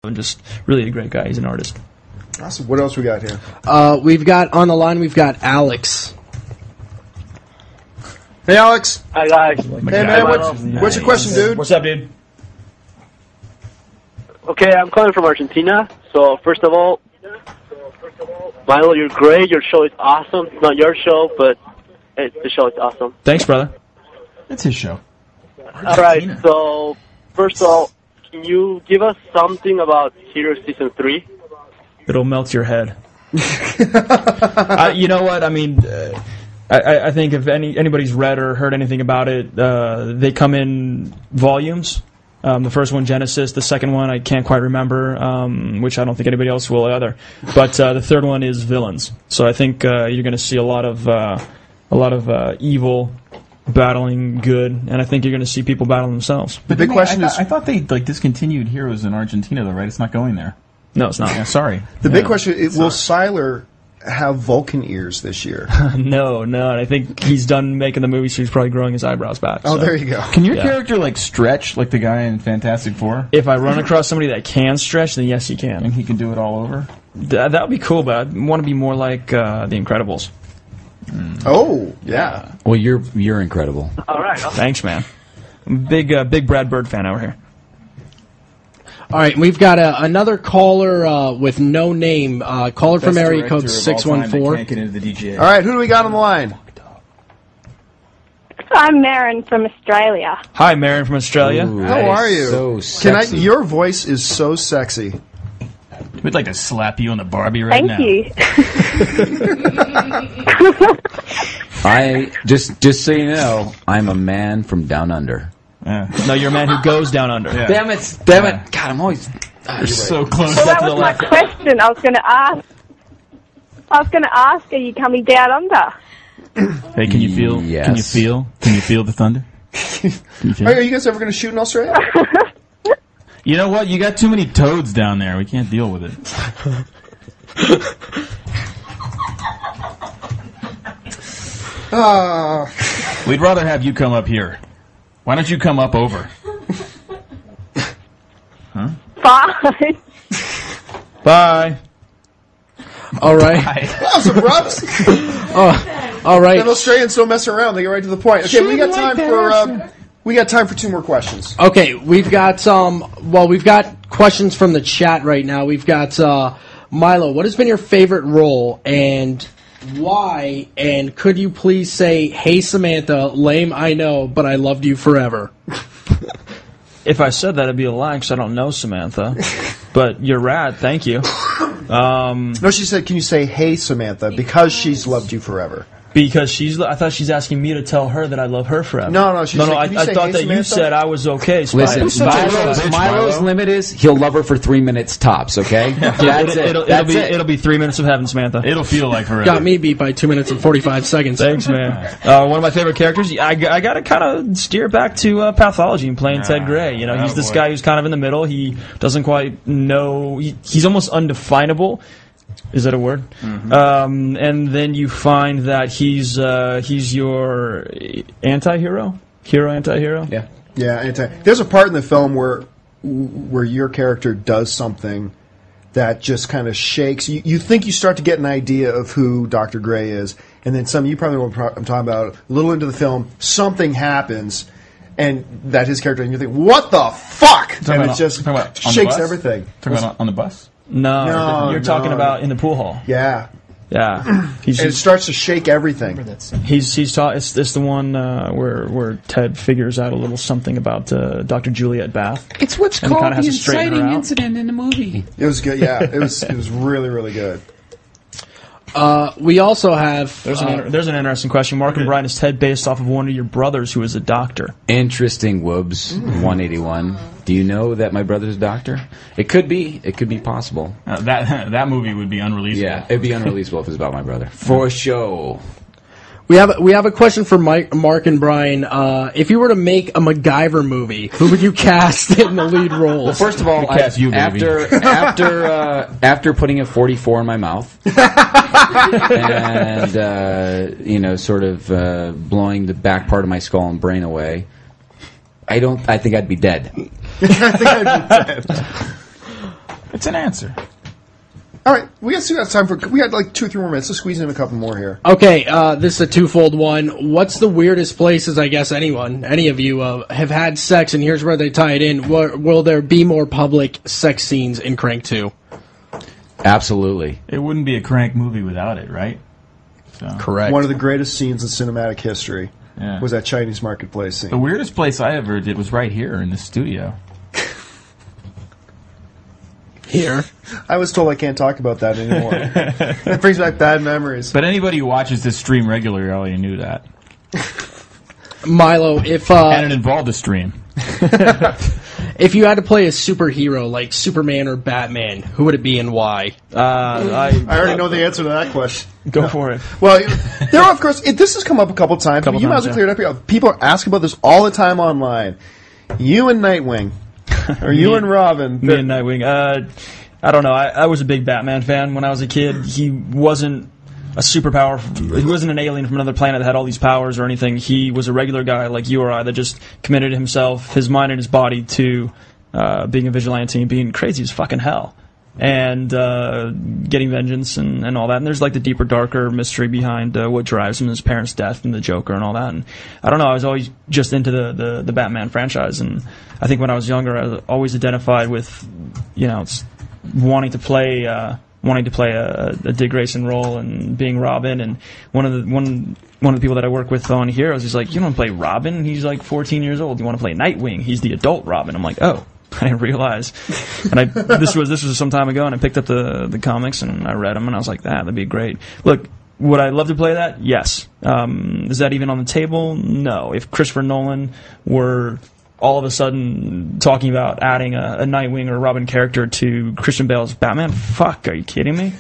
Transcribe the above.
and just really a great guy. He's an artist. Awesome. What else we got here? We've got on the line. We've got Alex. Hey, Alex. Hi, guys. Hey, man. What's your question, dude? What's up, dude? Okay, I'm calling from Argentina. So, first of all, Milo, you're great. Your show is awesome. It's not your show, but the show is awesome. Thanks, brother. It's his show. All right, so, first of all, can you give us something about Heroes Season 3? It'll melt your head. You know what? I mean, I think if anybody's read or heard anything about it, they come in volumes. The first one, Genesis. The second one, I can't quite remember, which I don't think anybody else will either. But the third one is Villains. So I think you're going to see a lot of evil battling good, and I think you're going to see people battle themselves. But the big question is, I thought they discontinued Heroes in Argentina, though, right? It's not going there. No, it's not. Yeah, sorry. The big question is, will Siler have Vulcan ears this year? No. I think he's done making the movie, so he's probably growing his eyebrows back. Oh, there you go. Can your character stretch like the guy in Fantastic Four? If I run across somebody that can stretch, then yes, he can. And he can do it all over? That would be cool, but I want to be more like The Incredibles. Oh, yeah. Well, you're incredible. All right. Thanks, man. I'm a big Brad Bird fan over here. All right, we've got another caller with no name. Caller from area code 614. Can't get into the DGA. All right, who do we got on the line? I'm Marin from Australia. Hi, Marin from Australia. Ooh, How are you? So sexy. Your voice is so sexy. We'd like to slap you on the Barbie right now. Thank you. Just so you know, I'm a man from down under. Yeah. No, you're a man who goes down under. Yeah. Damn it! God, I'm always. You're so close. Well, that was my question. I was going to ask, are you coming down under? Hey, can you feel? Yes. Can you feel the thunder? Are you guys ever going to shoot in Australia? You know what? You got too many toads down there. We can't deal with it. We'd rather have you come up here. Why don't you come up over? Huh? Bye. Bye. All right. That was abrupt. All right. And Australians don't mess around. They get right to the point. Okay, we got time for two more questions. Okay, we've got we've got questions from the chat right now. We've got Milo, what has been your favorite role and why? And could you please say, "Hey Samantha, lame I know, but I loved you forever." If I said that, it'd be a lie because I don't know Samantha. But you're rad. Thank you. No, she said, "Can you say, hey Samantha, because she's loved you forever." Because I thought she's asking me to tell her that I love her forever. No. I thought that you said I was okay. Listen, Milo's limit is he'll love her for 3 minutes tops. Okay, that's it. It'll be 3 minutes of heaven, Samantha. It'll feel like forever. Got me beat by 2 minutes and 45 seconds. Thanks, man. One of my favorite characters. I got to kind of steer back to Pathology and playing Ted Gray. You know, he's this guy who's kind of in the middle. He doesn't quite know. He's almost undefinable. Is that a word? Mm-hmm. And then you find that he's your anti-hero? Anti-hero? Yeah, there's a part in the film where your character does something that just kind of shakes. You think you start to get an idea of who Dr. Gray is, and then you probably know what I'm talking about, a little into the film, something happens, and that his character, and you think, what the fuck? And it just shakes everything. Talking about on the bus? No, you're talking about in the pool hall. Yeah. And it starts to shake everything. It's the one where Ted figures out a little something about Dr. Juliet Bath. It's what's called the inciting incident in the movie. It was good. Yeah, it was really, really good. We also have... There's an interesting question. Mark and Brian, is Ted based off of one of your brothers who is a doctor? Interesting, Woobs. 181. Do you know that my brother's a doctor? It could be. It could be possible. That movie would be unreleasable. Yeah, it'd be unreleasable if it was about my brother. For sure. We have a question for Mark and Brian. If you were to make a MacGyver movie, who would you cast in the lead roles? Well, first of all, after putting a 44 in my mouth and sort of blowing the back part of my skull and brain away, I think I'd be dead. I think I'd be dead. It's an answer. All right, we got time for. We got like 2 or 3 more minutes. Let's squeeze in a couple more here. Okay, this is a twofold one. What's the weirdest places, I guess, any of you, have had sex, and here's where they tie it in. Will there be more public sex scenes in Crank 2? Absolutely. It wouldn't be a Crank movie without it, right? So. Correct. One of the greatest scenes in cinematic history was that Chinese marketplace scene. The weirdest place I ever did was right here in the studio. Here. I was told I can't talk about that anymore. That brings back bad memories. But anybody who watches this stream regularly already knew that. Milo, if and it involved a stream. if you had to play a superhero like Superman or Batman, who would it be and why? I already know the answer to that question. Go for it. Well, there are, of course, this has come up a couple times. You might as well clear it up here. People ask about this all the time online. You and Nightwing. Or you and Robin. Me and Nightwing. I don't know. I was a big Batman fan when I was a kid. He wasn't a superpower. He wasn't an alien from another planet that had all these powers or anything. He was a regular guy like you or I that just committed himself, his mind and his body to being a vigilante and being crazy as fucking hell. And getting vengeance and all that. And there's like the deeper, darker mystery behind what drives him, his parents' death and the Joker and all that. And I don't know, I was always just into the Batman franchise. And I think when I was younger, I was always identified with, wanting to play a Dick Grayson role and being Robin. And one of the people that I work with on Heroes, he's like, you want to play Robin? He's like 14 years old. You want to play Nightwing? He's the adult Robin. I'm like, oh. I didn't realize, and this was some time ago, and I picked up the comics and I read them, and I was like, that'd be great. Look, would I love to play that? Yes. Is that even on the table? No. If Christopher Nolan were all of a sudden talking about adding a Nightwing or a Robin character to Christian Bale's Batman, fuck, are you kidding me?